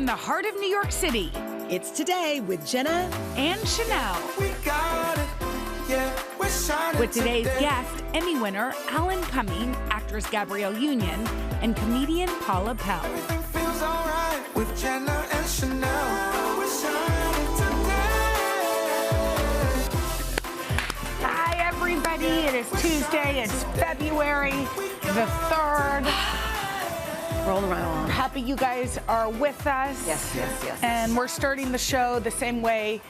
the heart of New York City. It's Today with Jenna and Sheinelle. We got it. Yeah, we're shining with today's today. guest, Emmy winner Cumming, actress Gabrielle Union, and comedian Paula Pell. Everything feels alright with Jenna and Sheinelle. We're shining today. Hi, everybody. It is Tuesday. It's February the 3rd. Rolling right along. Happy you guys are with us. Yes. And we're starting the show the same way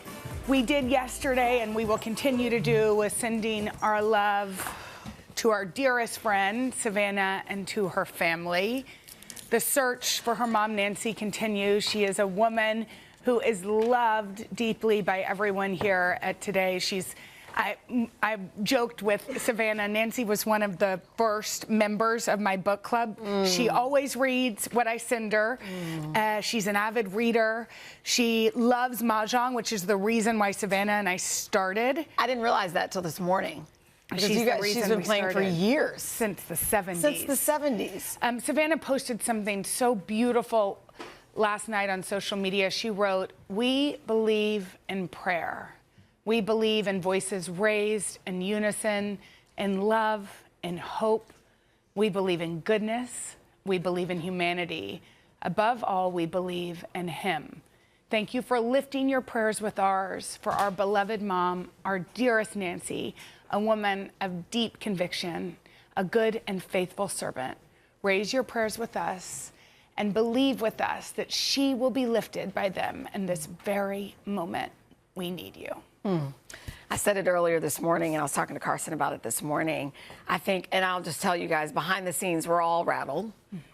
we did yesterday, and we will continue to do, with sending our love to our dearest friend, Savannah, and to her family. The search for her mom, Nancy, continues. She is a woman who is loved deeply by everyone here at Today. I joked with Savannah, Nancy was one of the first members of my book club. She always reads what I send her. She's an avid reader. She loves Mahjong, which is the reason why Savannah and I started. I didn't realize that till this morning. Because She's been playing for years. Since the 70s. Since the 70s. Savannah posted something so beautiful last night on social media. She wrote, "We believe in prayer. We believe in voices raised in unison, in love, in hope. We believe in goodness. We believe in humanity. Above all, we believe in Him. Thank you for lifting your prayers with ours for our beloved mom, our dearest Nancy, a woman of deep conviction, a good and faithful servant. Raise your prayers with us and believe with us that she will be lifted by them in this very moment. We need you." I said it earlier this morning, and I was talking to Carson about it this morning. I think, and I'll just tell you guys, behind the scenes, we're all rattled.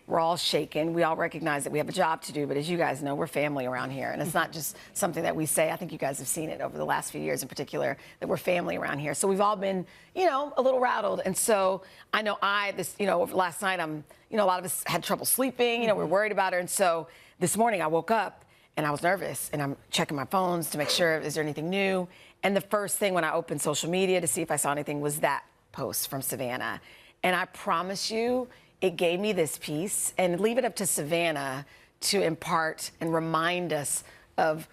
We're all shaken. We all recognize that we have a job to do, but as you guys know, we're family around here. And it's not just something that we say. I think you guys have seen it over the last few years in particular, that we're family around here. So we've all been, a little rattled. And so I know last night, a lot of us had trouble sleeping. We're worried about her. And so this morning I woke up and I was nervous, and I'm checking my phones to make sure, is there anything new? And the first thing when I opened social media to see if I saw anything was that post from Savannah. And I promise you, it gave me this peace. And leave it up to Savannah to impart and remind us of,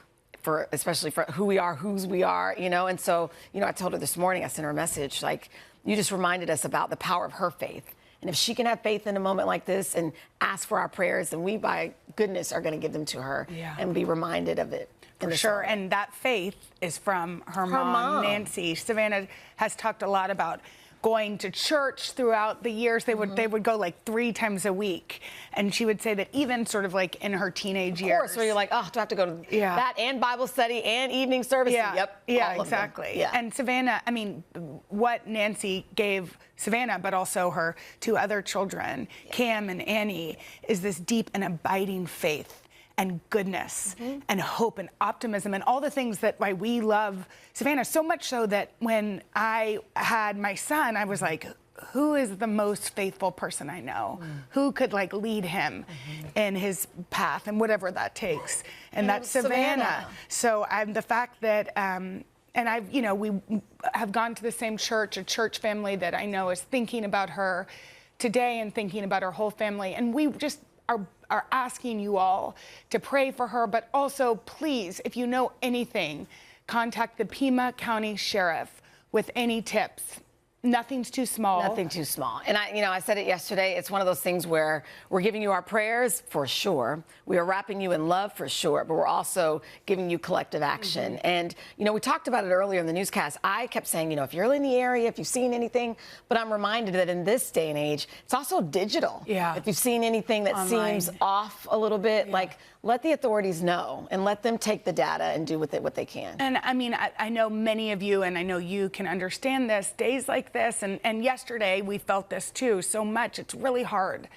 especially for who we are, whose we are, And so, I told her this morning, I sent her a message, like, you just reminded us about the power of her faith. And if she can have faith in a moment like this and ask for our prayers, then we, by goodness, are going to give them to her and be reminded of it. For sure. And that faith is from her mom, Nancy. Savannah has talked a lot about going to church throughout the years. They would go like 3 times a week. And she would say that even sort of like in her teenage years. Of course, where you're like, oh, do I have to go to that and Bible study and evening service? Yep. Yeah, exactly. Yeah. And Savannah, what Nancy gave Savannah, but also her 2 other children, Cam and Annie, is this deep and abiding faith and goodness and hope and optimism and all the things that why we love Savannah, so much so that when I had my son, I was like, who is the most faithful person I know? Who could lead him in his path and whatever that takes? And that's Savannah. So the fact that and we have gone to the same church, a church family that I know is thinking about her today and thinking about her whole family. And we just are asking you all to pray for her, but also, please, if you know anything, contact the Pima County Sheriff with any tips. Nothing's too small. Nothing too small. And I said it yesterday. It's one of those things where we're giving you our prayers for sure. We are wrapping you in love for sure, but we're also giving you collective action. And, we talked about it earlier in the newscast. I kept saying, if you're in the area, if you've seen anything, but I'm reminded that in this day and age, it's also digital. Yeah. If you've seen anything that seems off a little bit, let the authorities know and let them take the data and do with it what they can. And I know many of you, and I know you can understand this, days like this, and yesterday we felt this too so much. It's really hard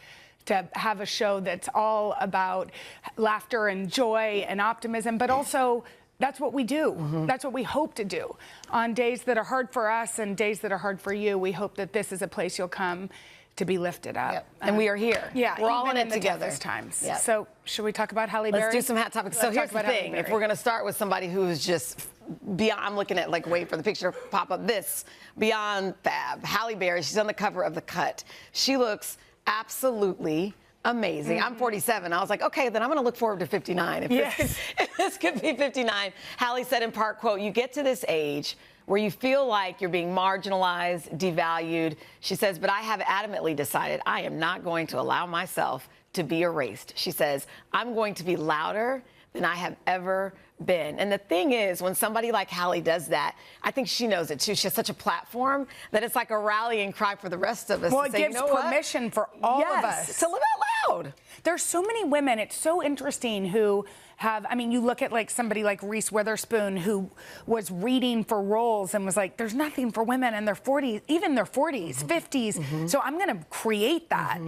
to have a show that's all about laughter and joy and optimism, but also that's what we do. That's what we hope to do. On days that are hard for us and days that are hard for you, we hope that this is a place you'll come to be lifted up. Yep. And we are here. Yeah, we're all in it the together. Times. Yep. So should we talk about Halle Berry? Let's do some hot topics. So here's the thing. If we're going to start with somebody who's just beyond, I'm looking at, wait for the picture to pop up, this, beyond fab. Halle Berry, she's on the cover of The Cut. She looks absolutely Amazing. I'm 47. I was like, okay, then I'm going to look forward to 59. If this could be 59. Hallie said in part, quote, you get to this age where you feel like you're being marginalized, devalued. She says, but I have adamantly decided I am not going to allow myself to be erased. She says, I'm going to be louder than I have ever been. And the thing is, when somebody like Hallie does that, I think she knows it too. She has such a platform that it's like a rallying cry for the rest of us. Well, to it say, gives you know permission for all of us to live out loud. There's so many women, it's so interesting, who have, I mean, you look at like somebody like Reese Witherspoon, who was reading for roles and was like, there's nothing for women in their 40s, even their 40s, 50s. So I'm going to create that.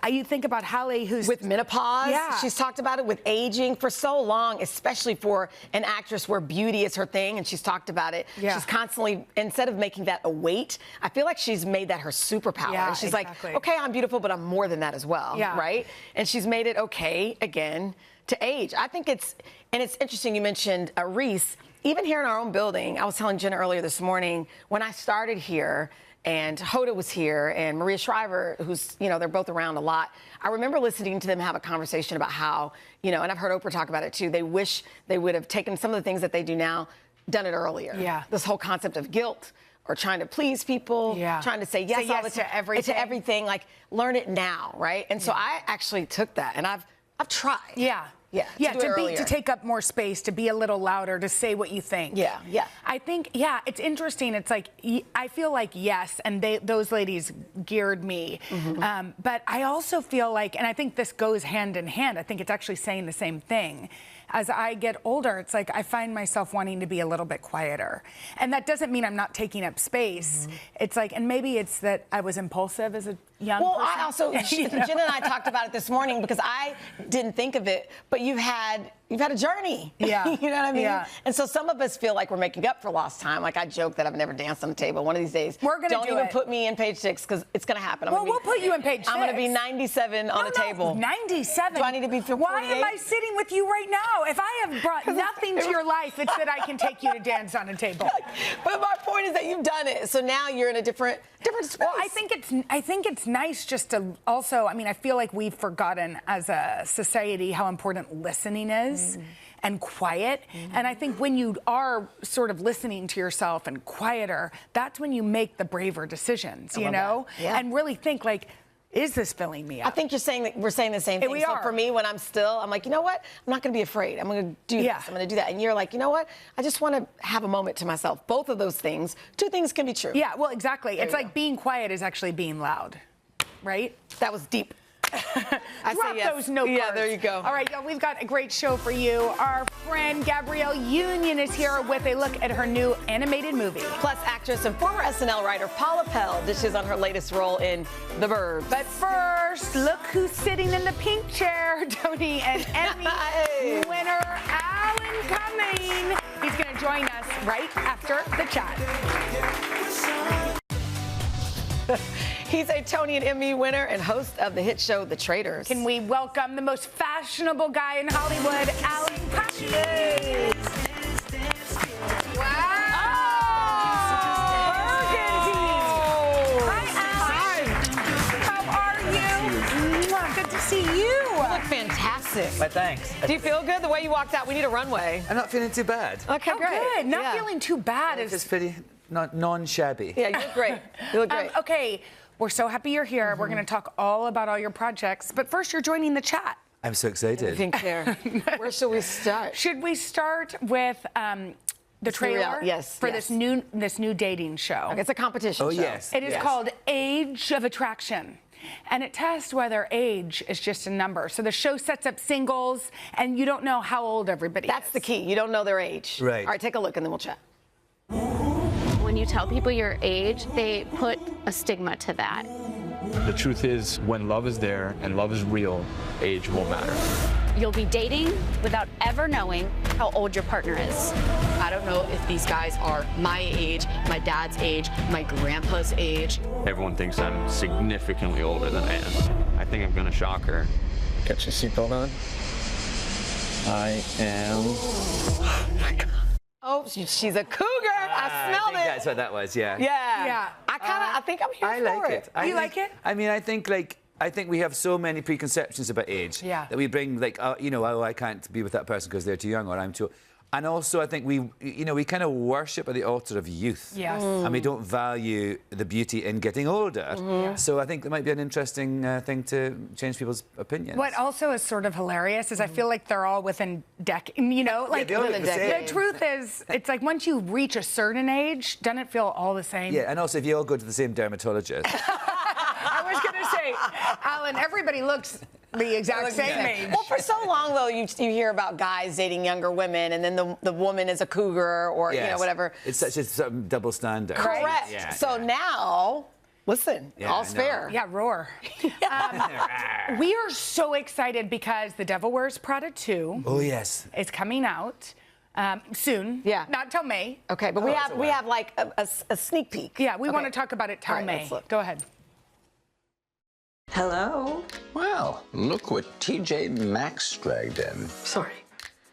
You think about Hallie, who's with menopause. Yeah. She's talked about it with aging for so long, especially for an actress where beauty is her thing, and she's talked about it. Yeah. She's constantly, instead of making that a weight, I feel like she's made that her superpower. Yeah, she's exactly. like, okay, I'm beautiful, but I'm more than that as well, right? And she's made it okay, again, to age. I think it's interesting you mentioned Reese. Even here in our own building, I was telling Jenna earlier this morning, when I started here, and Hoda was here, and Maria Shriver, who's, you know, they're both around a lot. I remember listening to them have a conversation about how, you know, and I've heard Oprah talk about it too, they wish they would have taken some of the things that they do now, done it earlier. Yeah. This whole concept of guilt, or trying to please people, trying to say yes, all the time, to everything, like learn it now, right? And so I actually took that, and I've tried. To take up more space, to be a little louder, to say what you think. I think, it's interesting. It's like, I feel like, yes, and those ladies geared me. But I also feel like, and I think this goes hand in hand, I think it's actually saying the same thing. As I get older, it's like I find myself wanting to be a little bit quieter. And that doesn't mean I'm not taking up space. It's like, and maybe it's that I was impulsive as a young person. I also, Jenna and I talked about it this morning, because I didn't think of it, but you've had a journey. You know what I mean? And so some of us feel like we're making up for lost time. Like, I joke that I've never danced on the table. One of these days, don't even put me in page 6, because it's going to happen. We'll put you in page 6. I'm going to be 97 on a table. 97? Do I need to be 48? Why am I sitting with you right now? If I have brought nothing to your life, it's that I can take you to dance on a table. But my point is that you've done it. So now you're in a different space. Well, I think it's nice just to also, I mean, I feel like we've forgotten as a society how important listening is. And quiet. And I think when you are sort of listening to yourself and quieter, that's when you make the braver decisions, you know? And really think, like, is this filling me up? I think we're saying the same thing. So for me, when I'm still, I'm like, you know what? I'm not going to be afraid. I'm going to do this. I'm going to do that. And you're like, you know what? I just want to have a moment to myself. Both of those things, two things can be true. Yeah, well, exactly. It's like being quiet is actually being loud, right? That was deep. Drop those note cards. Yeah, there you go. All right, y'all, we've got a great show for you. Our friend Gabrielle Union is here with a look at her new animated movie. Plus, actress and former SNL writer Paula Pell dishes on her latest role in The Burbs. But first, look who's sitting in the pink chair. Tony and Emmy winner Alan Cumming. He's going to join us right after the chat. He's a Tony and Emmy winner and host of the hit show The Traitors. Can we welcome the most fashionable guy in Hollywood, Alan Cumming? Wow! Hi, Alan. How are you? Good to see you. You look fantastic. My thanks. Do you feel good the way you walked out? We need a runway. I'm not feeling too bad. Okay, great. Good. Not feeling too bad. It's pretty non-shabby. Yeah, you look great. You look great. Okay. We're so happy you're here. We're going to talk all about all your projects. But first, you're joining the chat. I'm so excited. Pink chair. Where should we start? Should we start with the trailer for this new dating show? Okay, it's a competition show. Yes. It is called Age of Attraction. And it tests whether age is just a number. So the show sets up singles, and you don't know how old everybody is. That's the key. You don't know their age. Right. All right, take a look, and then we'll chat. When you tell people your age, they put a stigma to that. The truth is, when love is there and love is real, age won't matter. You'll be dating without ever knowing how old your partner is. I don't know if these guys are my age, my dad's age, my grandpa's age. Everyone thinks I'm significantly older than I am. I think I'm gonna shock her. Get your seatbelt on. I am... Oh, she's a cougar. I smelled it. That's what that was, yeah. Yeah. I think I'm here I for like it. it. You like it? I mean, I think, like, I think we have so many preconceptions about age that we bring, like, you know, oh, I can't be with that person because they're too young, or I'm too. And also, I think we kind of worship at the altar of youth. Yes. And we don't value the beauty in getting older. So I think that might be an interesting thing to change people's opinions. What also is sort of hilarious is I feel like they're all within you know, like the truth is, it's like once you reach a certain age, doesn't it feel all the same? Yeah, and also if you all go to the same dermatologist. I was going to say, Alan, everybody looks the exact same age. Well, for so long, though, you hear about guys dating younger women, and then the woman is a cougar or, you know, whatever. It's such a double standard. Correct. Yeah, so now, listen, all's fair. Yeah, roar. We are so excited because The Devil Wears Prada 2 is coming out. Soon. Yeah. Not till May. Okay, but we have like a sneak peek. Yeah, we want to talk about it till May. Go ahead. Hello? Well, look what TJ Maxx dragged in. Sorry.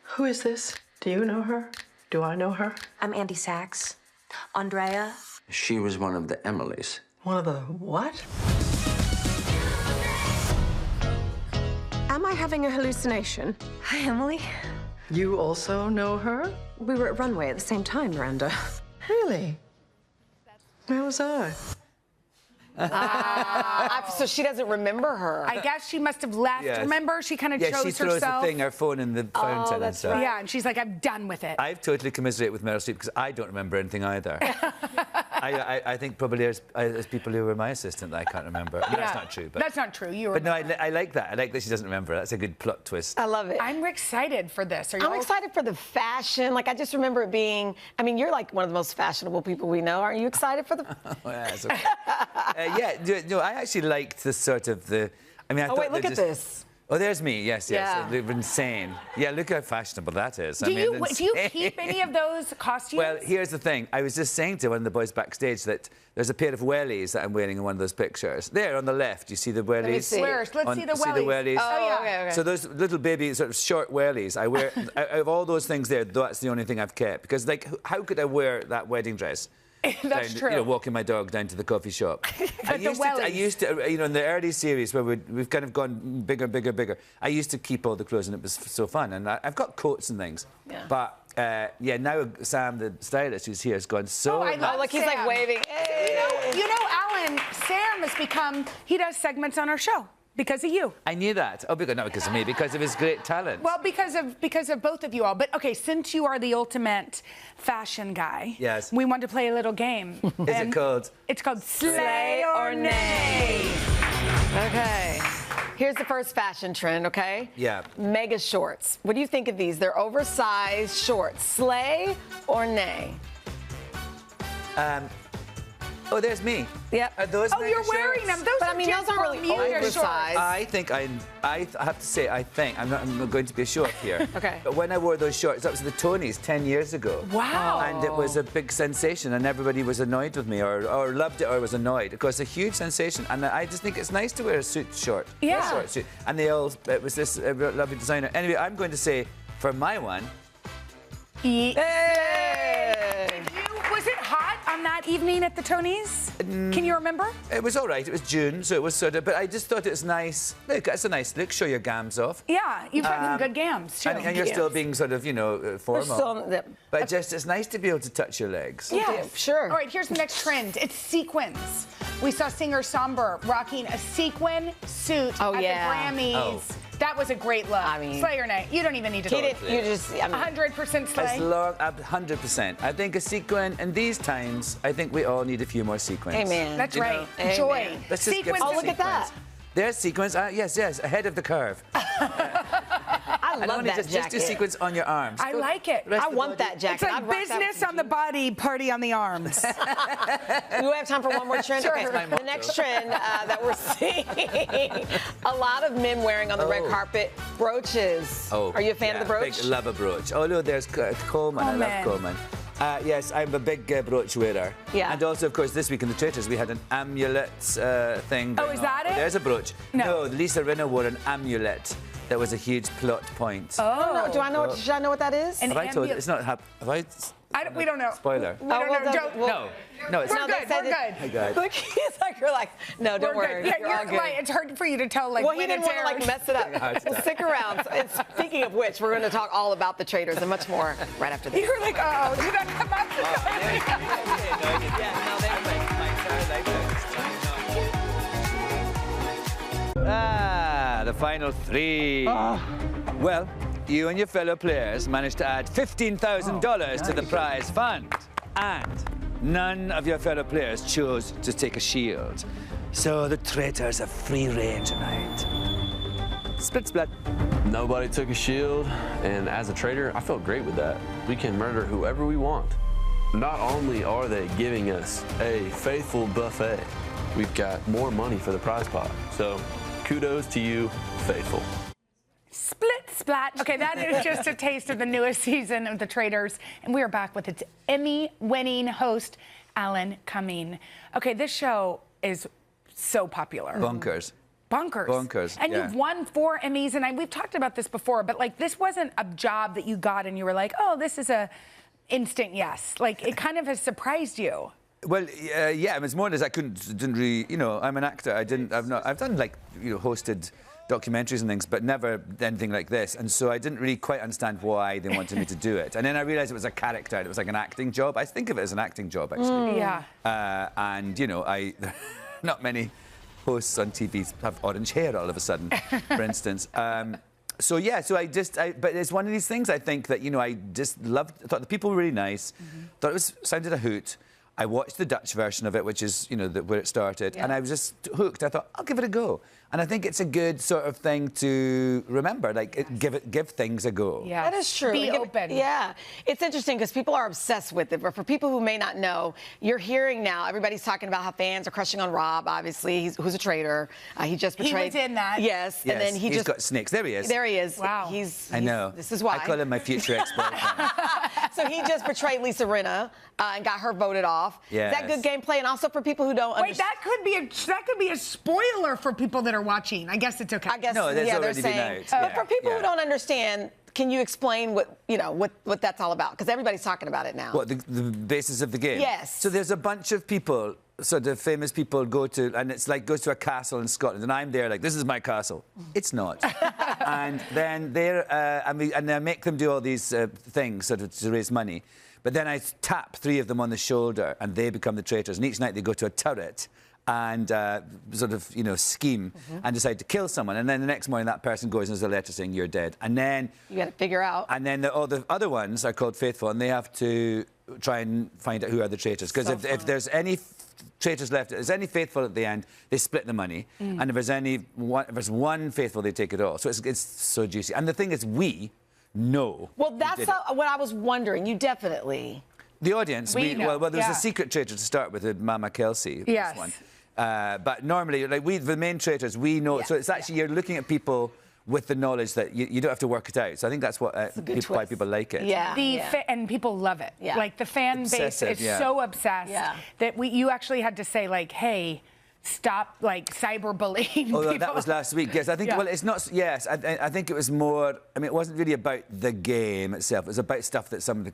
Who is this? Do you know her? Do I know her? I'm Andy Sachs. Andrea? She was one of the Emilys. One of the what? Am I having a hallucination? Hi, Emily. You also know her? We were at Runway at the same time, Miranda. Really? Where was I? So she doesn't remember her. I guess she must have left. Yes. Remember, she kind of chose herself. Yeah, she throws the thing, her phone in the fountain and stuff. Yeah, and she's like, I'm done with it. I've totally commiserated with Meryl Streep because I don't remember anything either. I think probably there's people who were my assistant that I can't remember. I mean, that's not true. But that's not true. You were. But no, I like that. I like that she doesn't remember. That's a good plot twist. I love it. I'm excited for this. I'm excited for the fashion. Like, I just remember it being, I mean, you're like one of the most fashionable people we know. Aren't you excited for the... Oh, yeah, it's okay. No, I actually liked the sort of the... I mean, I thought wait, look at this. Oh, there's me. Yes. Yeah. They're insane. Yeah, look how fashionable that is. Do you keep any of those costumes? Well, here's the thing. I was just saying to one of the boys backstage that there's a pair of wellies that I'm wearing in one of those pictures. There on the left, you see the wellies? Let me see. Let's see the wellies. See the wellies? Oh, yeah. Okay. So those little baby sort of short wellies, I wear... out of all those things there, that's the only thing I've kept. Because, like, how could I wear that wedding dress? That's true. You know, walking my dog down to the coffee shop. I used to, you know, in the early series where we've kind of gone bigger, I used to keep all the clothes and it was so fun. And I've got coats and things. Yeah. But, yeah, now Sam, the stylist who's here, has gone so... Oh, I love look, he's like waving. Hey. You know, Alan, Sam has become... He does segments on our show. Because of you. I knew that. Oh, not because of me, because of his great talent. Well, because of both of you all. But, okay, since you are the ultimate fashion guy... Yes. We want to play a little game. Is it called? It's called Slay or Nay. Okay. Here's the first fashion trend, okay? Yeah. Mega shorts. What do you think of these? They're oversized shorts. Slay or nay? Oh, there's me. Yep. Are those you're wearing them. Those are those aren't really oversized. I think I have to say, I'm not going to be a show off here. Okay. But when I wore those shorts, that was the Tonys 10 years ago. Wow. And it was a big sensation, and everybody was annoyed with me, or loved it, or was annoyed. It was a huge sensation, and I just think it's nice to wear a short suit. And it was this lovely designer. Anyway, I'm going to say, for my one... Was it hot on that evening at the Tonys? Can you remember? It was all right. It was June, so it was sort of... But I just thought it was nice. Look, it's a nice look. Show your gams off. Yeah, you've got some good gams, too. And you're still being sort of, you know, formal. But it's nice to be able to touch your legs. Yeah, sure. All right, here's the next trend. It's sequins. We saw singer Somber rocking a sequin suit at the Grammys. Oh. That was a great look. I mean, slay or nay? You don't even need to. You just 100% slay. As long 100%. I think a sequin in these times. I think we all need a few more sequins. Amen. That's right. Joy. Let's just sequins. Oh, look at that. There's sequins. Yes, ahead of the curve. I love that jacket. Just do sequins on your arms. I like it. I want that jacket. It's like business on the body, party on the arms. Do we have time for one more trend? Sure. Okay. The next trend that we're seeing, a lot of men wearing on the red carpet, brooches. Oh, are you a fan of the brooch? Big love a brooch. Oh, no, there's Coleman. I love Coleman. Yes, I'm a big brooch wearer. Yeah. And also, of course, this week in the Traitors, we had an amulet thing. Oh, is that it? There's a brooch. No, Lisa Rinna wore an amulet. that was a huge plot point. Oh, no. Should I know what that is? Have I told you? It's not have I? We don't know. Spoiler. We don't know. No, it's we're good. We're good. Hey, guys. Look, he's like, you're like, no, don't worry. Yeah, you're all good. right. It's hard for you to tell, like, well, when he didn't want to, like, mess it up. Well, stick around. And speaking of which, we're going to talk all about the Traitors and much more right after this. You were like, oh, did that come up? The final three. Well, you and your fellow players managed to add $15,000 to the prize fund. And none of your fellow players chose to take a shield. So the Traitors have free rein tonight. Split. Nobody took a shield, and as a traitor, I felt great with that. We can murder whoever we want. Not only are they giving us a faithful buffet, we've got more money for the prize pot. So kudos to you, faithful. Split splat. Okay, that is just a taste of the newest season of The Traitors. And we are back with its Emmy-winning host, Alan Cumming. Okay, this show is so popular. Bonkers. And you've won 4 Emmys, and we've talked about this before, but like this wasn't a job that you got and you were like, oh, this is a instant yes. Like it kind of has surprised you. Well, yeah, it's more as I didn't really, you know, I'm an actor. I've done like, you know, hosted documentaries and things, but never anything like this. And so I didn't really quite understand why they wanted me to do it. And then I realized it was a character. It was like an acting job. I think of it as an acting job, actually. Yeah. And, you know, not many hosts on TV have orange hair all of a sudden, for instance. So yeah, but it's one of these things I think that, you know, I thought the people were really nice, thought it sounded a hoot. I watched the Dutch version of it, which is, you know, where it started, and I was just hooked. I thought, I'll give it a go. And I think it's a good sort of thing to remember, like, give things a go. Yeah, that is true. Be open. Yeah. It's interesting because people are obsessed with it. But for people who may not know, you're hearing now, everybody's talking about how fans are crushing on Rob, obviously, who's a traitor. He just betrayed. He was in that. Yes. And then he's got snakes. There he is. There he is. Wow. I know. This is why. I call him my future ex-boyfriend. So he just betrayed Lisa Rinna and got her voted off. Yes. Is that good gameplay? And also for people who don't understand. Wait, that could be a spoiler for people that are watching. I guess it's okay. I guess, no, that's they're already saying. been out. But for people who don't understand, can you explain what that's all about? Because everybody's talking about it now. What, the basis of the game? Yes. So there's a bunch of people, sort of famous people goes to a castle in Scotland, and I'm there like, this is my castle. It's not. And then I make them do all these things sort of to raise money. But then I tap 3 of them on the shoulder, and they become the traitors. And each night they go to a turret and sort of, you know, scheme and decide to kill someone. And then the next morning that person goes and there's a letter saying you're dead. And then you got to figure out. And then all the other ones are called faithful, and they have to try and find out who are the traitors. Because if there's any traitors left, if there's any faithful at the end, they split the money. And if there's one faithful, they take it all. So it's so juicy. And the thing is, we know. Well, that's what I was wondering. You definitely. The audience, know. well, there was a secret traitor to start with Mama Kelsey. Yes. This one. But normally, like the main traitors, we know. So it's actually, you're looking at people with the knowledge that you don't have to work it out. So I think that's what why people like it. Yeah. And people love it. Yeah. Like the fan Obsessive, base is so obsessed that you actually had to say like, hey, stop like cyberbullying people. That was last week. Yes, I think. Well, it's not. Yes, I think it was more. I mean, it wasn't really about the game itself. It was about stuff that some of the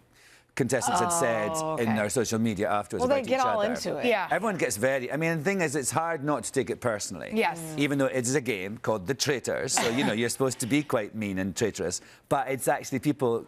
contestants had said in their social media afterwards about each other. Well, they get all into it. Yeah. Everyone gets very... I mean, the thing is, it's hard not to take it personally. Yes. Even though it is a game called The Traitors, so, you know, you're supposed to be quite mean and traitorous, but it's actually people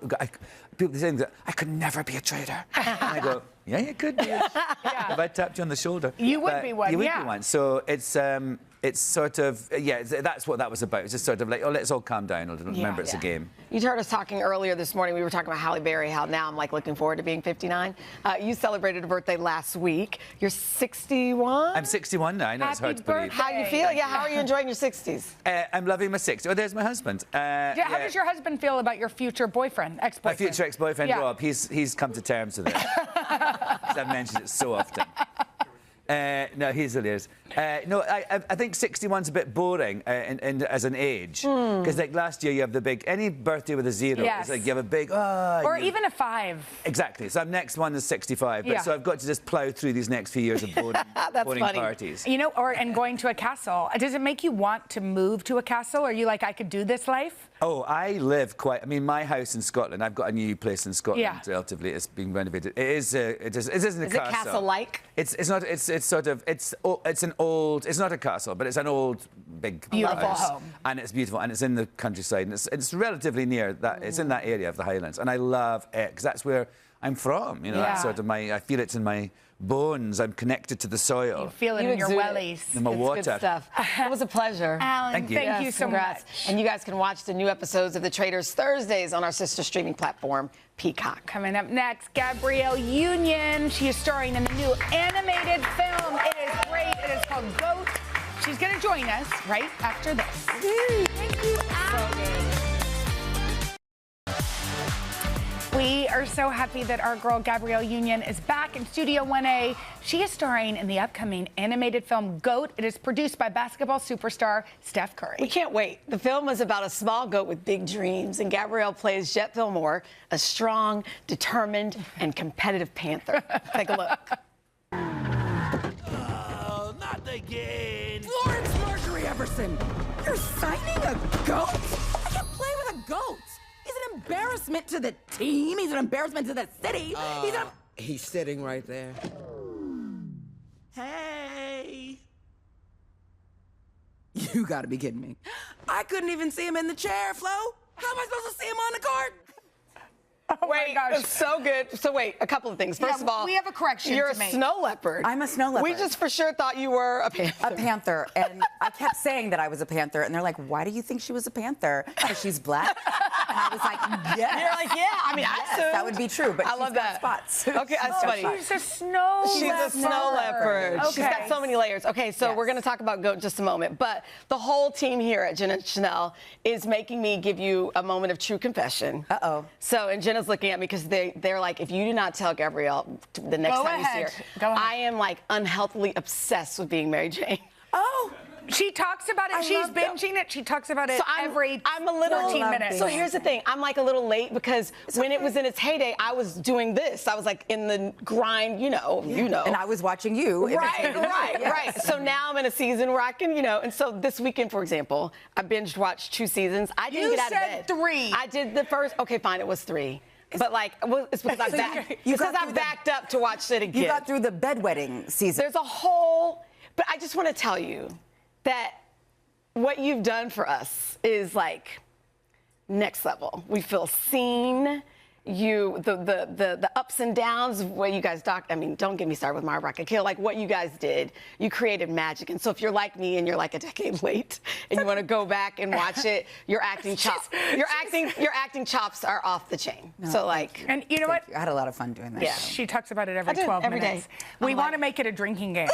saying that, I could never be a traitor. And I go, yeah, you could be. If I tapped you on the shoulder. You would be one, You would be one. So it's sort of, that's what that was about. It's just sort of like, let's all calm down a little. Remember, it's a game. You heard us talking earlier this morning. We were talking about Halle Berry, how now I'm like looking forward to being 59. You celebrated a birthday last week. You're 61? I'm 61 now. I know it's hard to believe. How you feel? Yeah, how are you enjoying your 60s? I'm loving my 60s. Oh, there's my husband. How does your husband feel about your future boyfriend, ex-boyfriend? My future ex-boyfriend, Rob. He's come to terms with it. I've mentioned it so often. No, he's hilarious. No, I think 61's a bit boring as an age. Because like last year you have the big, any birthday with a 0, Yes. it's like you have a big, or even a 5. Exactly. So next one is 65. But Yeah. so I've got to just plough through these next few years of boring, boring parties. You know, and going to a castle. Does it make you want to move to a castle? Are you like, I could do this life? Oh, I live quite. I mean, my house in Scotland. I've got a new place in Scotland. Yeah. Relatively, it's being renovated. It isn't a castle. Is it castle-like? It's not. It's sort of. It's an old. It's not a castle, but it's an old big beautiful house, home, and it's beautiful, and it's in the countryside, and it's relatively near that. It's in that area of the Highlands, and I love it because that's where I'm from. You know, that's sort of I feel it's in my bones. I'm connected to the soil. You feel it in your wellies. In my water. Good stuff. It was a pleasure. Alan, thank you. Thank you so Congrats. much. And you guys can watch the new episodes of The Traitors Thursdays on our sister streaming platform, Peacock. Coming up next, Gabrielle Union. She is starring in the new animated film. It is great. It is called Goat. She's going to join us right after this. Thank you, Alan. We are so happy that our girl Gabrielle Union is back in Studio 1A. She is starring in the upcoming animated film Goat. It is produced by basketball superstar Steph Curry. We can't wait. The film is about a small goat with big dreams, and Gabrielle plays Jet Fillmore, a strong, determined, and competitive panther. Take a look. Oh, not again. Florence Marjorie Everson, you're signing a goat? I can't play with a goat. He's an embarrassment to the team. He's an embarrassment to the city. He's sitting right there. Hey. You gotta be kidding me. I couldn't even see him in the chair, Flo. How am I supposed to see him on the court? Oh wait, it's so good. So wait, a couple of things. First of all, we have a correction You're to a make. snow leopard. I'm a snow leopard. We just for sure thought you were a panther. A panther. And I kept saying that I was a panther. And they're like, why do you think she was a panther? Because she's black? And I was like, yes. You're like, yeah. I mean, yes, I assumed. that would be true. But I love that. Spots. Okay, that's funny. She's a snow leopard. Okay. She's got so many layers. Okay, so we're going to talk about Goat in just a moment. But the whole team here at Jenna Sheinelle is making me give you a moment of true confession. Uh-oh. So, and Jenna's looking at me because they're like, if you do not tell Gabrielle the next time you see her, I am like unhealthily obsessed with being Mary Jane. Oh. She talks about it. She's binging it. She talks about it every I'm a little 14 minutes. So here's the thing. I'm like a little late because when it was in its heyday, I was doing this. I was like in the grind, you know. And I was watching you. Right. So now I'm in a season where I can, and so this weekend, for example, I binge watched 2 seasons. I didn't get out of bed. You said 3. I did the first. Okay, fine. It was 3. But like, it's because I backed up to watch it again. You got through the bedwetting season. There's a whole, but I just want to tell you that what you've done for us is like next level. We feel seen. The ups and downs, what you guys don't get me started with My Rock and Kill, like what you guys did, you created magic. And so if you're like me and you're like a decade late and you want to go back and watch it, your acting chops chops are off the chain. No, so like, and you know what? I had a lot of fun doing that. Yeah. She talks about it every 12 every minutes. day. We want to make it a drinking game.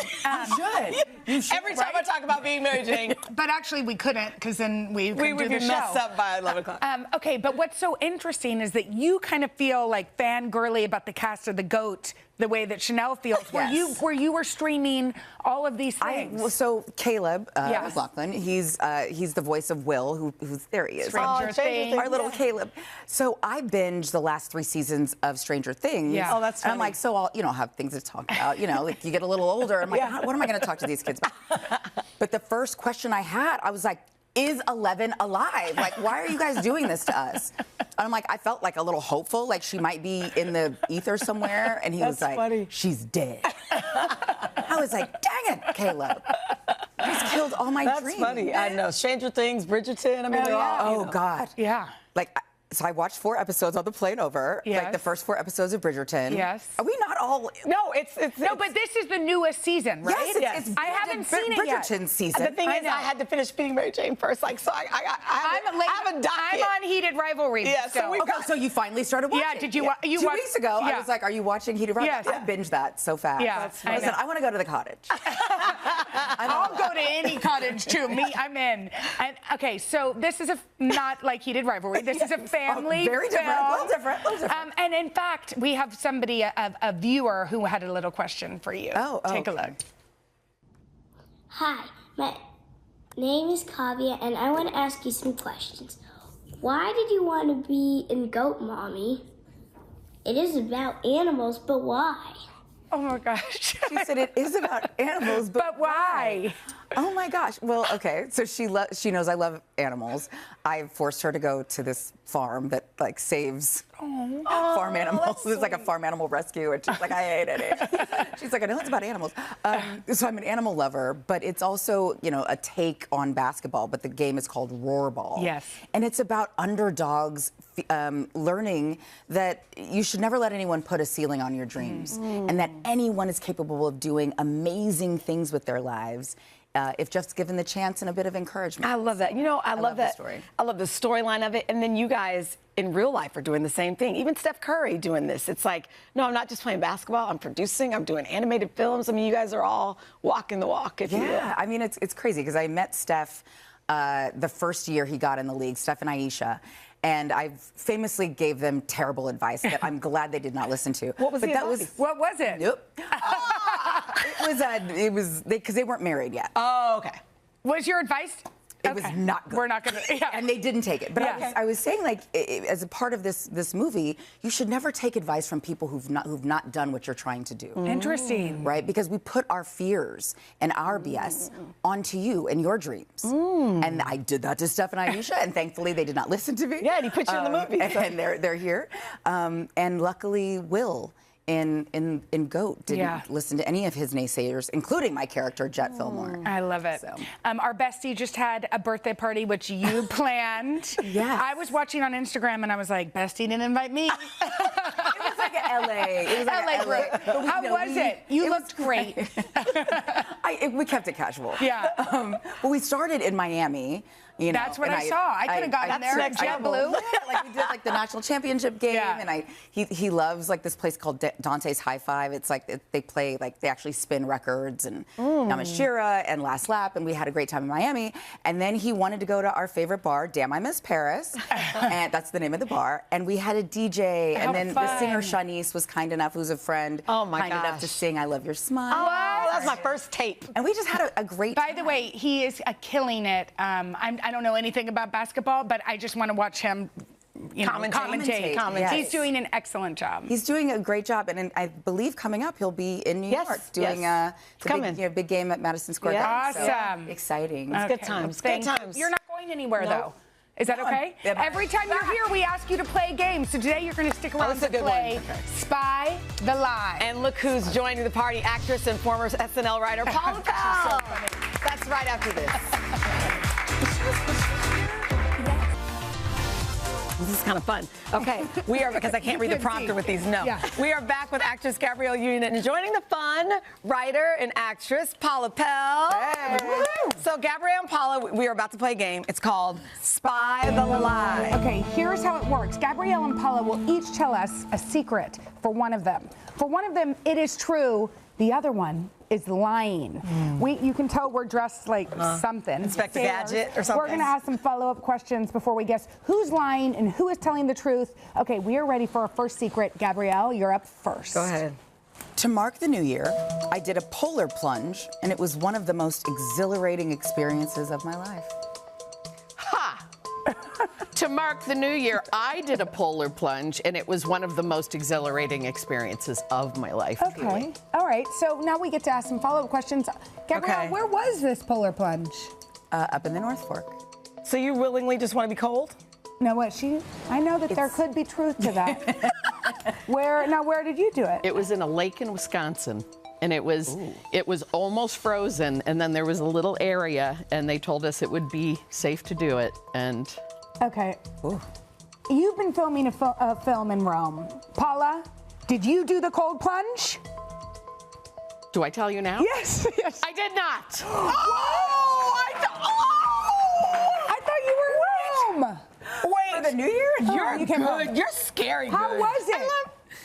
You should. Every time I talk about being Mary Jane. But actually we couldn't, because then we would be messed up by 11 o'clock. Okay, but what's so interesting is that you kind of feel like fangirly about the cast of The Goat the way that Sheinelle feels, where you were streaming all of these things. So Caleb McLaughlin, he's the voice of Will, who's there he is. Stranger Things. Our little Caleb. So I binged the last 3 seasons of Stranger Things. Yeah. Oh, that's funny. And I'm like, so I'll have things to talk about. Like you get a little older. I'm like, what am I going to talk to these kids about? But the first question I had, I was like, is 11 alive? Like, why are you guys doing this to us? And I'm like, I felt like a little hopeful, like she might be in the ether somewhere. And he was like, funny. She's dead. I was like, dang it, Caleb. You just killed all my dreams. That's funny. I know. Stranger Things, Bridgerton. I mean, they're all. Oh, God. Yeah. Like, so I watched 4 episodes on the plane over. Yes. Like the first 4 episodes of Bridgerton. Yes. Are we not all? No, it's No, but this is the newest season, right? Yes, it's I haven't seen it yet. Bridgerton season. The thing is, I had to finish being Mary Jane first. Like, so I have a docket. I'm on Heated Rivalry. Yeah, so we've So you finally started watching. Yeah, did you? You 2 weeks ago, I was like, "Are you watching Heated Rivalry?" Yes. I binged that so fast. Yeah, I said, "I want to go to the cottage." I'll go to any cottage too. I'm in. And okay, so this is not like Heated Rivalry. This is a family very different, film. a little different. And in fact, we have somebody, a viewer, who had a little question for you. Oh, Take a look. Hi, my name is Kavya, and I want to ask you some questions. Why did you want to be in Goat Mommy? It is about animals, but why? Oh my gosh. She said it is about animals, but why? Oh my gosh. Well, okay. So she knows I love animals. I forced her to go to this farm that like saves farm animals. It's like a farm animal rescue, and she's like, I hated it. She's like, I know it's about animals. So I'm an animal lover, but it's also, you know, a take on basketball. But the game is called Roarball. Yes. And it's about underdogs learning that you should never let anyone put a ceiling on your dreams, and that anyone is capable of doing amazing things with their lives. If just given the chance and a bit of encouragement. I love that. You know, I love that story. I love the storyline of it. And then you guys in real life are doing the same thing. Even Steph Curry doing this. It's like, no, I'm not just playing basketball. I'm producing. I'm doing animated films. I mean, you guys are all walking the walk, if you will. Yeah, I mean, it's crazy because I met Steph the first year he got in the league, Steph and Aisha. And I famously gave them terrible advice that I'm glad they did not listen to. What was the advice? What was it? Nope. It was because they weren't married yet. Oh, okay. What was your advice? It was not good. We're not gonna. Yeah. And they didn't take it. But I was saying, like, as a part of this movie, you should never take advice from people who've not done what you're trying to do. Interesting. Right? Because we put our fears and our BS onto you and your dreams. And I did that to Steph and Aisha, and thankfully they did not listen to me. Yeah, and he put you in the movie. And they're here. And luckily, Will in GOAT didn't listen to any of his naysayers, including my character, Jet Fillmore. I love it. So. Our bestie just had a birthday party, which you planned. Yeah. I was watching on Instagram, and I was like, bestie didn't invite me. It was like an LA. It was like LA. How was it? You looked great. We kept it casual. Yeah. Well, we started in Miami. You know, that's what I saw. I could have gotten there. JetBlue. Like we did like the national championship game, and he loves like this place called Dante's High Five. It's like they play like they actually spin records and Yamashita and Last Lap, and we had a great time in Miami. And then he wanted to go to our favorite bar, Damn I Miss Paris, and that's the name of the bar. And we had a DJ, and then the singer Shanice was kind enough, who's a friend, kind enough to sing "I Love Your Smile." Oh, that was my first tape. And we just had a great time. By the way, he is killing it. I don't know anything about basketball, but I just want to watch him commentate. Yes. He's doing an excellent job. He's doing a great job, and I believe coming up he'll be in New York doing the big game at Madison Square Garden. Awesome. So, exciting. It's good times. Good times. You're not going anywhere though. Is that okay? Every time you're here, we ask you to play a game. So today you're going to stick around to play Spy the Lie. And look who's joining the party, actress and former SNL writer Paula Pell. That's right after this. This is kind of fun. Okay, we are, because I can't read the prompter with these, We are back with actress Gabrielle Union, and joining the fun, writer and actress Paula Pell. Hey. So Gabrielle and Paula, we are about to play a game. It's called Spy the Lie. Okay, here's how it works. Gabrielle and Paula will each tell us a secret for one of them. For one of them, it is true. The other one is lying. You can tell we're dressed like something. Inspector Gadget or something. We're going to ask some follow-up questions before we guess who's lying and who is telling the truth. Okay, we are ready for our first secret. Gabrielle, you're up first. Go ahead. To mark the new year, I did a polar plunge, and it was one of the most exhilarating experiences of my life. To mark the new year, I did a polar plunge, and it was one of the most exhilarating experiences of my life. Okay. All right. So now we get to ask some follow-up questions. Gabrielle, where was this polar plunge? Up in the North Fork. So you willingly just want to be cold? No, I know that there could be truth to that. Where did you do it? It was in a lake in Wisconsin. And it was almost frozen, and then there was a little area, and they told us it would be safe to do it. And okay, you've been filming a film in Rome. Paula, did you do the cold plunge? Do I tell you now? Yes. I did not. I thought you were in Rome. Wait, for the New Year? You're good. You're scary. How was it?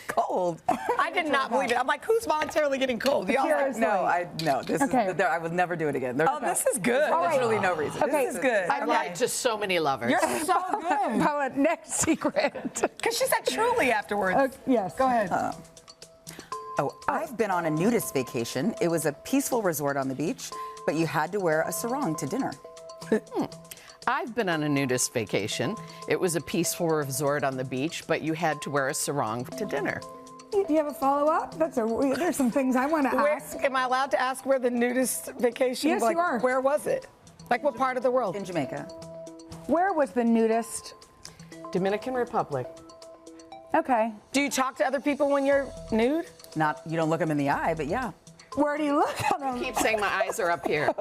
Cold. I did not believe it. I'm like, who's voluntarily getting cold? Y'all like, no. This is. I would never do it again. This is good. There's really no reason. Okay. This is good. I've lied to so many lovers. You're so good. Paula, next secret. Because she said truly afterwards. Yes. Go ahead. I've been on a nudist vacation. It was a peaceful resort on the beach. but you had to wear a sarong to dinner. I've been on a nudist vacation. It was a peaceful resort on the beach, but you had to wear a sarong to dinner. Do you have a follow-up? There's some things I want to ask. Am I allowed to ask where the nudist vacation? Yes, you are. Where was it? Like what part of the world? In Jamaica. Where was the nudist? Dominican Republic. Okay. Do you talk to other people when you're nude? You don't look them in the eye, but yeah. Where do you look at them? Keep saying my eyes are up here.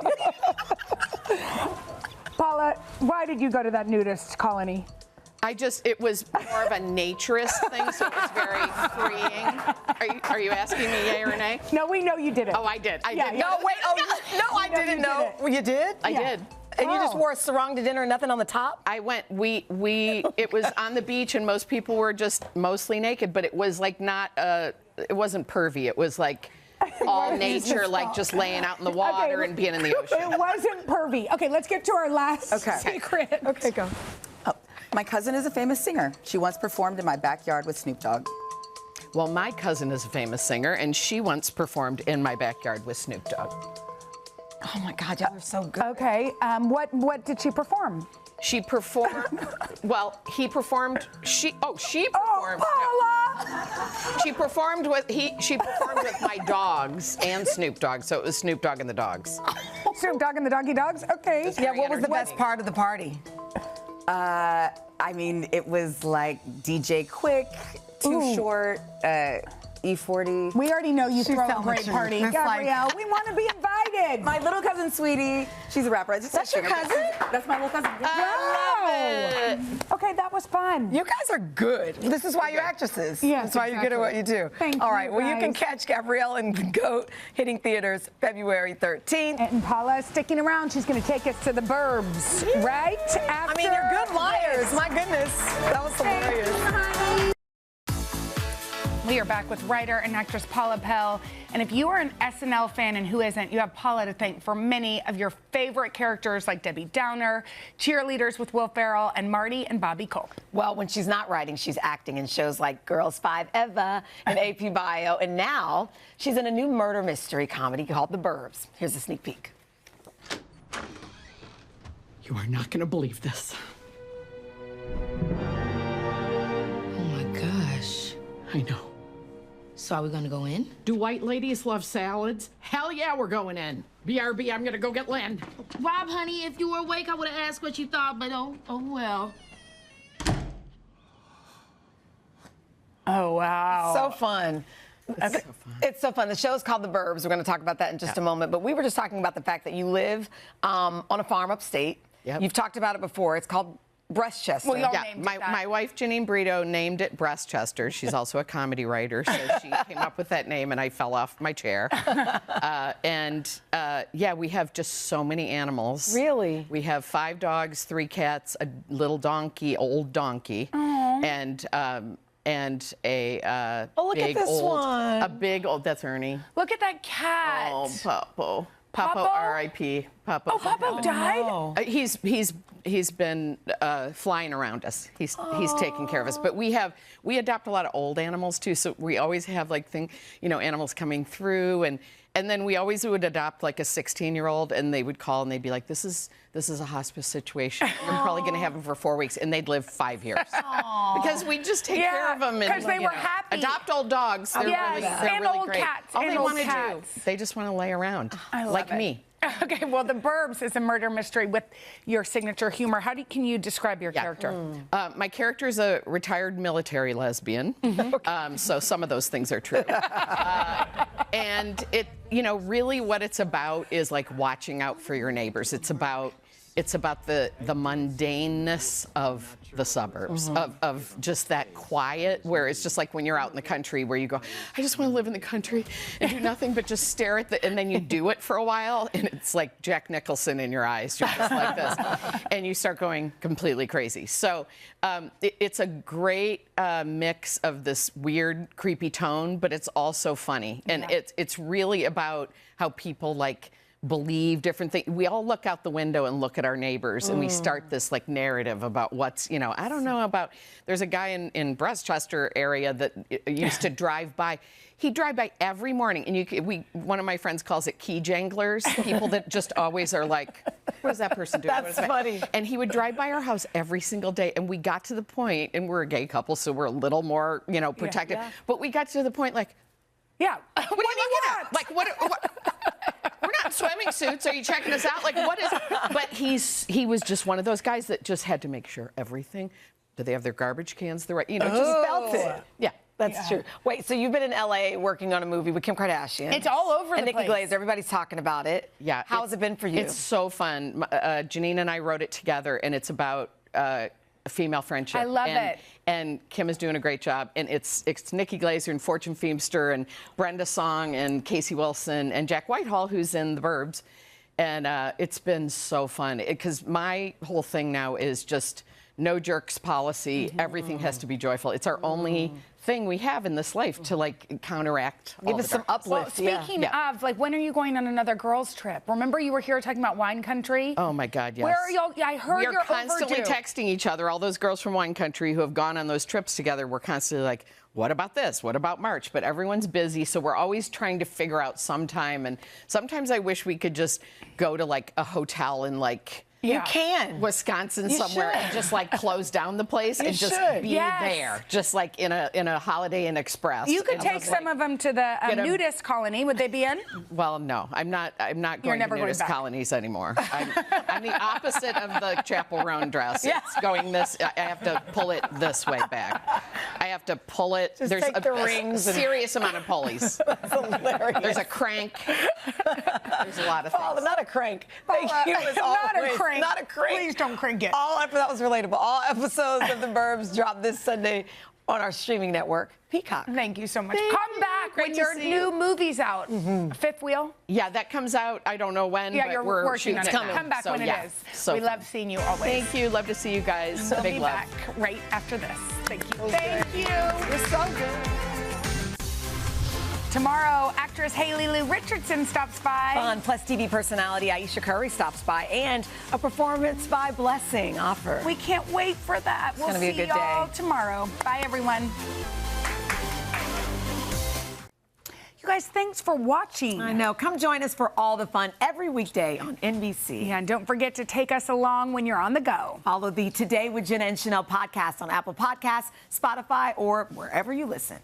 Paula, why did you go to that nudist colony? It was more of a naturist thing, so it was very freeing. Are you asking me yay or nay? No, we know you did it. Oh, I did. I did. No, wait. No, I didn't know. You did? I did. And you just wore a sarong to dinner and nothing on the top? I went, it was on the beach and most people were just mostly naked, but it was like it wasn't pervy. It was like all nature, like just laying out in the water and being in the ocean. It wasn't pervy. Okay, let's get to our last secret. Okay, go. Oh, my cousin is a famous singer. She once performed in my backyard with Snoop Dogg. Well, my cousin is a famous singer, and she once performed in my backyard with Snoop Dogg. Oh my God, y'all are so good. Okay, what did she perform? She performed. Well, he performed. She performed. Oh, Paula! She performed with my dogs and Snoop Dogg, so it was Snoop Dogg and the dogs. Snoop Dogg and the Doggy Dogs. Okay. Yeah. What was the best part of the party? I mean, it was like DJ Quick, Too Short, E40. We already know you throw a great party. Gabrielle, we want to be invited. My little cousin, Sweetie, she's a rapper. That's your cousin? That's my little cousin. I love it. Okay, that was fun. You guys are good. This is why you're actresses. Yes, That's why you're good at what you do. All right, well, you can catch Gabrielle and the Goat hitting theaters February 13th. And Paula is sticking around. She's going to take us to the burbs, right? I mean, you're good liars. My goodness. That was hilarious. We are back with writer and actress Paula Pell. And if you are an SNL fan, and who isn't, you have Paula to thank for many of your favorite characters like Debbie Downer, Cheerleaders with Will Ferrell, and Marty and Bobby Cole. Well, when she's not writing, she's acting in shows like Girls 5 Eva and AP Bio. And now she's in a new murder mystery comedy called The Burbs. Here's a sneak peek. You are not going to believe this. Oh my gosh. I know. So are we gonna go in? Do white ladies love salads? Hell yeah, we're going in. BRB, I'm gonna go get Lynn. Rob, honey, if you were awake, I would have asked what you thought, but oh well. Oh, wow. So fun. It's so fun. The show's called The Burbs. We're going to talk about that in just a moment. But we were just talking about the fact that you live on a farm upstate. Yep. You've talked about it before. It's called Breastchester. Well, y'all named my wife, Janine Brito, named it Breastchester. She's also a comedy writer, so she came up with that name, and I fell off my chair. Yeah, we have just so many animals. Really? We have 5 dogs, 3 cats, a little donkey, old donkey, and a look big at this old, one. a big old. That's Ernie. Look at that cat. Oh, Papo. Papo, R.I.P. Papo. Oh, Papo died? He's been flying around us. He's taking care of us. But we adopt a lot of old animals too. So we always have animals coming through, and then we always would adopt like a 16-year-old, and they would call and they'd be like, this is a hospice situation. You're probably going to have them for 4 weeks, and they'd live 5 years because we just take care of them. Because they were happy. Adopt old dogs. They're and really old great. cats. All and they old want to cats. do, they just want to lay around, like me. Okay, well, The Burbs is a murder mystery with your signature humor. How can you describe your character? My character is a retired military lesbian, so some of those things are true. And really what it's about is like watching out for your neighbors. It's about the mundaneness of the suburbs, of just that quiet, where it's just like when you're out in the country where you go, I just want to live in the country and do nothing but just stare at and then you do it for a while, and it's like Jack Nicholson in your eyes. You're just like this. And you start going completely crazy. So it's a great mix of this weird, creepy tone, but it's also funny. And it's really about how people believe different things. We all look out the window and look at our neighbors, and we start this like narrative about what's, you know, I don't know about. There's a guy in Westchester area that used to drive by. He'd drive by every morning, and one of my friends calls it key janglers, people that just always are like, what is that person doing? That's funny. And he would drive by our house every single day, and we got to the point, and we're a gay couple, so we're a little more, you know, protected. Yeah. But we got to the point like, yeah, what are you looking at? Like, what we're not in swimming suits. Are you checking us out? Like, what is? But he was just one of those guys that just had to make sure everything. Do they have their garbage cans the right? You know, just felt it. Yeah. That's true. Wait, so you've been in LA working on a movie with Kim Kardashian. It's all over and the Nikki place. Glaser. Everybody's talking about it. Yeah. How's it been for you? It's so fun. Janine and I wrote it together, and it's about a female friendship. I love it. And Kim is doing a great job. And it's Nikki Glaser and Fortune Feimster and Brenda Song and Casey Wilson and Jack Whitehall, who's in The Burbs. And it's been so fun because my whole thing now is just no jerks policy. Everything has to be joyful. It's our only thing we have in this life to like counteract. Give us some uplift. Well, speaking of, like, when are you going on another girls' trip? Remember you were here talking about wine country? Oh my God, yes. Where are y'all? I heard you're constantly overdue. texting each other. All those girls from wine country who have gone on those trips together, we're constantly like, what about this? What about March? But everyone's busy, so we're always trying to figure out some time. And sometimes I wish we could just go to like a hotel in like You can. Wisconsin You somewhere should. and just like close down the place and just be there, just like in a Holiday Inn Express. You could and take just, some like, of them to the get 'em- nudist colony. Would they be in? Well, no, I'm not going never to going nudist back. colonies anymore. I'm the opposite of the Chapel Roan dress. Yeah. It's going this. I have to pull it this way back. I have to pull it. Just There's take the a rings and- serious amount of pulleys. That's hilarious. There's a crank. There's a lot of things. Oh, not a crank. Thank you. as Not a always. crank. Not a crank. Please don't crank it. That was relatable. All episodes of The Burbs drop this Sunday on our streaming network, Peacock. Thank you so much. Thank Come you. back Great when to your see new you. movie's out. Fifth Wheel. Yeah, that comes out. I don't know when. Yeah, but you're we're working on it. coming. Come back So, when yeah. it is. So we fun. love seeing you always. Thank you. Love to see you guys. We'll Big be love. back right after this. Thank you. Thank you. You're so good. Tomorrow, actress Haley Lou Richardson stops by. Fun. Plus TV personality Aisha Curry stops by, and a performance by Blessing offer. We can't wait for that. We'll gonna be a see good y'all day. tomorrow. Bye, everyone. You guys, thanks for watching. I know. Come join us for all the fun every weekday on NBC. Yeah, and don't forget to take us along when you're on the go. Follow the Today with Jenna and Sheinelle podcast on Apple Podcasts, Spotify, or wherever you listen.